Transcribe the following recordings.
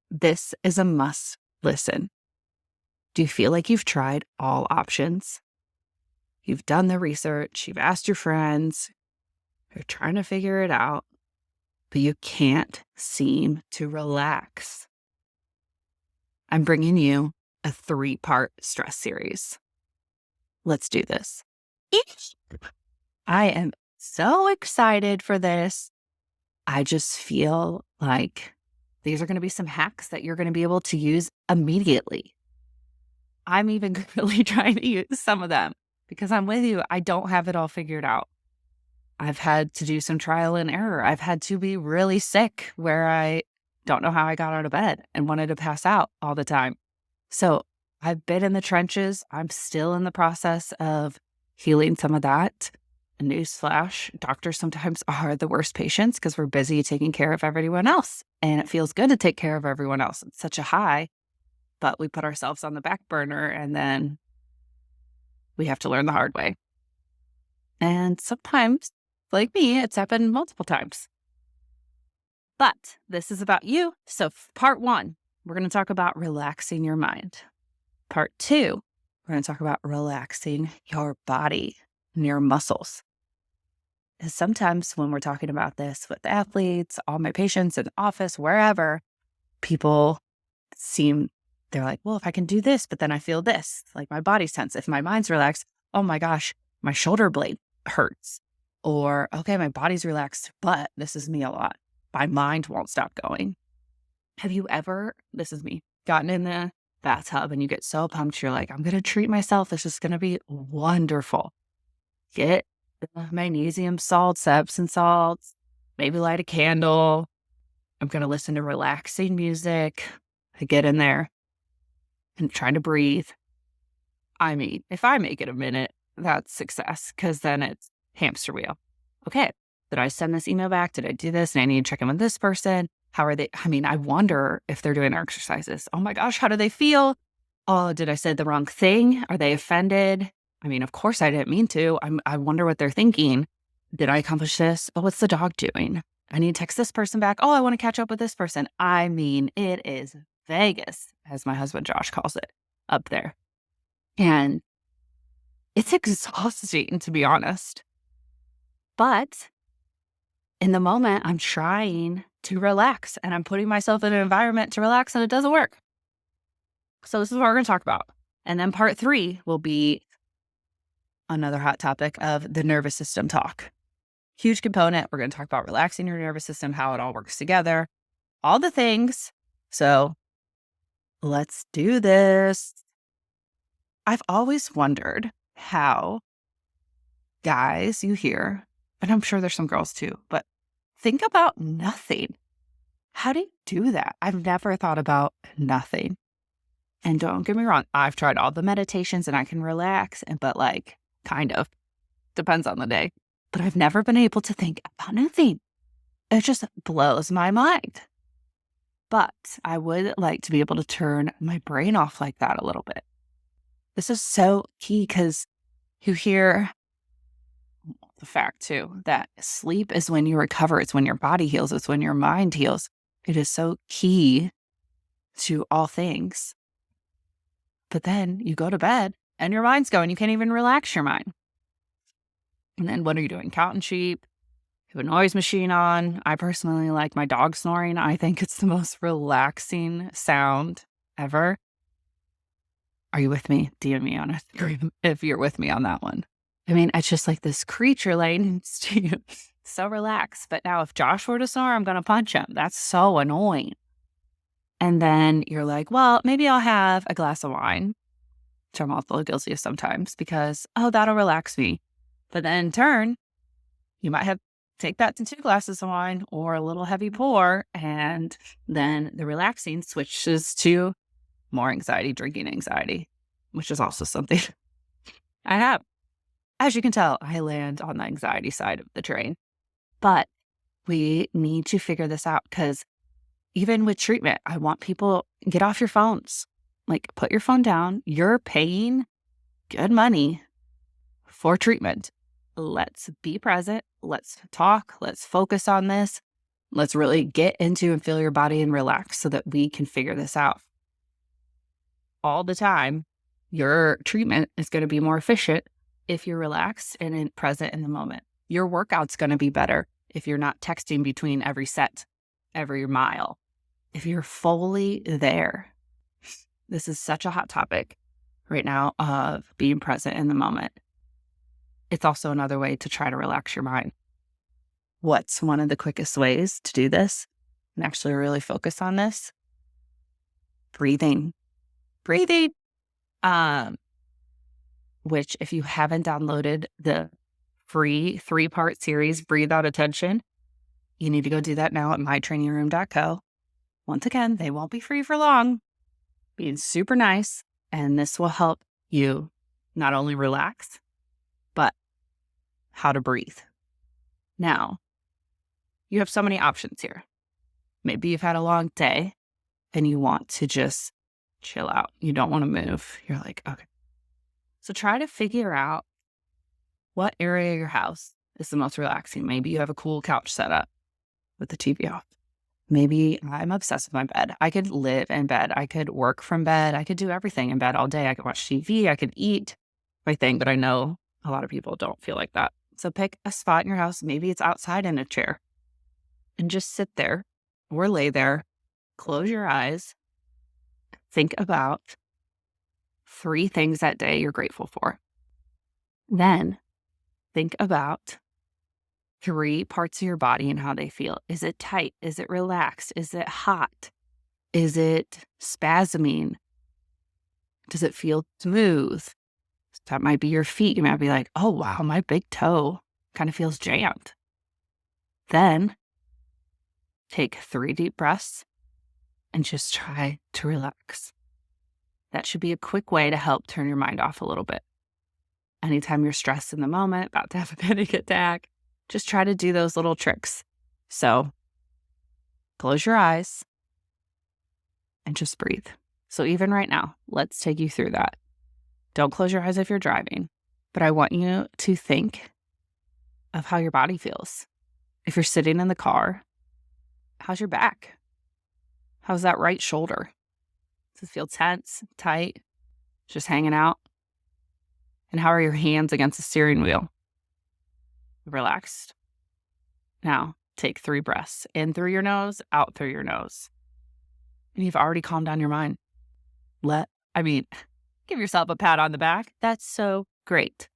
This is a must listen. Do you feel like you've tried all options? You've done the research, you've asked your friends, you're trying to figure it out, but you can't seem to relax. I'm bringing you a 3-part stress series. Let's do this. I am so excited for this. I just feel like these are going to be some hacks that you're going to be able to use immediately. I'm even really trying to use some of them because I'm with you. I don't have it all figured out. I've had to do some trial and error. I've had to be really sick where I don't know how I got out of bed and wanted to pass out all the time. So I've been in the trenches. I'm still in the process of healing some of that. Newsflash, doctors sometimes are the worst patients because we're busy taking care of everyone else. And it feels good to take care of everyone else. It's such a high, but we put ourselves on the back burner and then we have to learn the hard way. And sometimes, like me, it's happened multiple times. But this is about you. So part 1, we're going to talk about relaxing your mind. Part 2, we're going to talk about relaxing your body and your muscles. And sometimes when we're talking about this with athletes, all my patients in the office, wherever, people they're like, well, if I can do this, but then I feel this, like my body's tense. If my mind's relaxed, oh my gosh, my shoulder blade hurts. Or, okay, my body's relaxed, but this is me a lot. My mind won't stop going. Have you ever, this is me, gotten in the bathtub and you get so pumped, you're like, I'm going to treat myself. This is going to be wonderful. Get the magnesium salts, Epsom salts, maybe light a candle. I'm going to listen to relaxing music to get in there and try to breathe. I mean, if I make it a minute, that's success because then it's hamster wheel. Okay, did I send this email back? Did I do this? And I need to check in with this person. How are they? I mean, I wonder if they're doing their exercises. Oh my gosh, how do they feel? Oh, did I say the wrong thing? Are they offended? I mean, of course I didn't mean to. I wonder what they're thinking. Did I accomplish this? Oh, what's the dog doing? I need to text this person back. Oh, I want to catch up with this person. I mean, it is Vegas, as my husband Josh calls it, up there. And it's exhausting, to be honest. But in the moment, I'm trying to relax and I'm putting myself in an environment to relax and it doesn't work. So this is what we're going to talk about. And then part 3 will be another hot topic of the nervous system talk. Huge component. We're going to talk about relaxing your nervous system, how it all works together, all the things. So let's do this. I've always wondered how guys you hear, and I'm sure there's some girls too, but think about nothing. How do you do that? I've never thought about nothing. And don't get me wrong, I've tried all the meditations and I can relax, but like, kind of, depends on the day. But I've never been able to think about nothing. It just blows my mind. But I would like to be able to turn my brain off like that a little bit. This is so key because you hear the fact too that sleep is when you recover. It's when your body heals. It's when your mind heals. It is so key to all things. But then you go to bed and your mind's going. You can't even relax your mind. And then what are you doing? Counting sheep? You have a noise machine on. I personally like my dog snoring. I think it's the most relaxing sound ever. Are you with me? DM me on Instagram if you're with me on that one. I mean, it's just like this creature laying to you. So relaxed. But now if Josh were to snore, I'm going to punch him. That's so annoying. And then you're like, well, maybe I'll have a glass of wine, which I'm also guilty of sometimes because, oh, that'll relax me. But then in turn, you might have take that to 2 glasses of wine or a little heavy pour. And then the relaxing switches to more anxiety, drinking anxiety, which is also something I have. As you can tell, I land on the anxiety side of the train. But we need to figure this out because even with treatment, I want people get off your phones. Like, put your phone down. You're paying good money for treatment. Let's be present. Let's talk. Let's focus on this. Let's really get into and feel your body and relax so that we can figure this out. All the time, your treatment is going to be more efficient if you're relaxed and present in the moment. Your workout's going to be better if you're not texting between every set, every mile. If you're fully there, this is such a hot topic right now of being present in the moment. It's also another way to try to relax your mind. What's one of the quickest ways to do this and actually really focus on this? Breathing. Breathing. Which if you haven't downloaded the free 3-part series, Breathe Out Attention, you need to go do that now at mytrainingroom.co. Once again, they won't be free for long. Being super nice, and this will help you not only relax, but how to breathe. Now, you have so many options here. Maybe you've had a long day and you want to just chill out. You don't want to move. You're like, okay. So try to figure out what area of your house is the most relaxing. Maybe you have a cool couch set up with the TV off. Maybe I'm obsessed with my bed. I could live in bed. I could work from bed. I could do everything in bed all day. I could watch TV. I could eat my thing, but I know a lot of people don't feel like that. So pick a spot in your house. Maybe it's outside in a chair and just sit there or lay there. Close your eyes. Think about 3 things that day you're grateful for. Then think about 3 parts of your body and how they feel. Is it tight? Is it relaxed? Is it hot? Is it spasming? Does it feel smooth? That might be your feet. You might be like, oh, wow, my big toe kind of feels jammed. Then take 3 deep breaths and just try to relax. That should be a quick way to help turn your mind off a little bit. Anytime you're stressed in the moment, about to have a panic attack, just try to do those little tricks. So close your eyes and just breathe. So even right now, let's take you through that. Don't close your eyes if you're driving, but I want you to think of how your body feels. If you're sitting in the car, how's your back? How's that right shoulder? Does it feel tense, tight, just hanging out? And how are your hands against the steering wheel? Relaxed. Now, take 3 breaths. In through your nose, out through your nose. And you've already calmed down your mind. Give yourself a pat on the back. That's so great.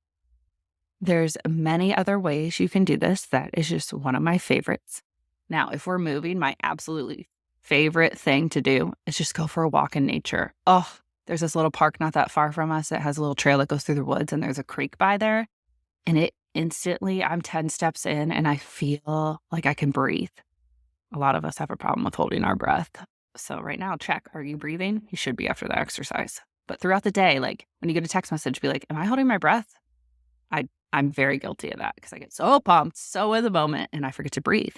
There's many other ways you can do this. That is just one of my favorites. Now, if we're moving, my absolutely favorite thing to do is just go for a walk in nature. Oh, there's this little park not that far from us. It has a little trail that goes through the woods, and there's a creek by there. And it instantly, I'm 10 steps in and I feel like I can breathe. A lot of us have a problem with holding our breath. So right now, check. Are you breathing? You should be after the exercise. But throughout the day, like when you get a text message, be like, am I holding my breath? I'm very guilty of that because I get so pumped, so in the moment, and I forget to breathe.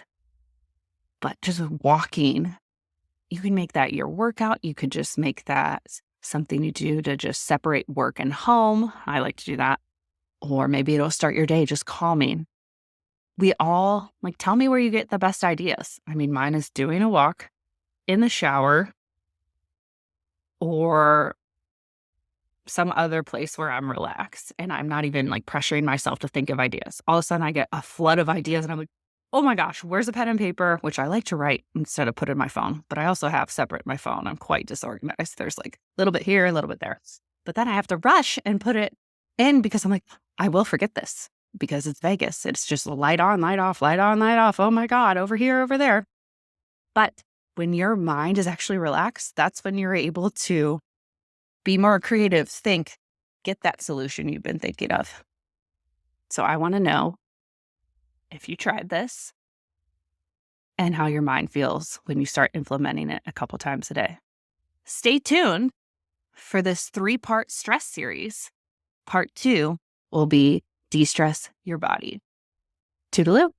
But just walking, you can make that your workout. You could just make that something you do to just separate work and home. I like to do that. Or maybe it'll start your day just calming. We all, tell me where you get the best ideas. Mine is doing a walk in the shower or some other place where I'm relaxed and I'm not even pressuring myself to think of ideas. All of a sudden I get a flood of ideas and I'm like, oh my gosh, where's a pen and paper? Which I like to write instead of put in my phone, but I also have separate my phone. I'm quite disorganized. There's a little bit here, a little bit there. But then I have to rush and put it in because I'm like, I will forget this because it's Vegas. It's just light on, light off, light on, light off. Oh my God, over here, over there. But when your mind is actually relaxed, that's when you're able to be more creative, think, get that solution you've been thinking of. So I want to know if you tried this and how your mind feels when you start implementing it a couple times a day. Stay tuned for this 3-part stress series. Part 2 will be de-stress your body. Toodaloo.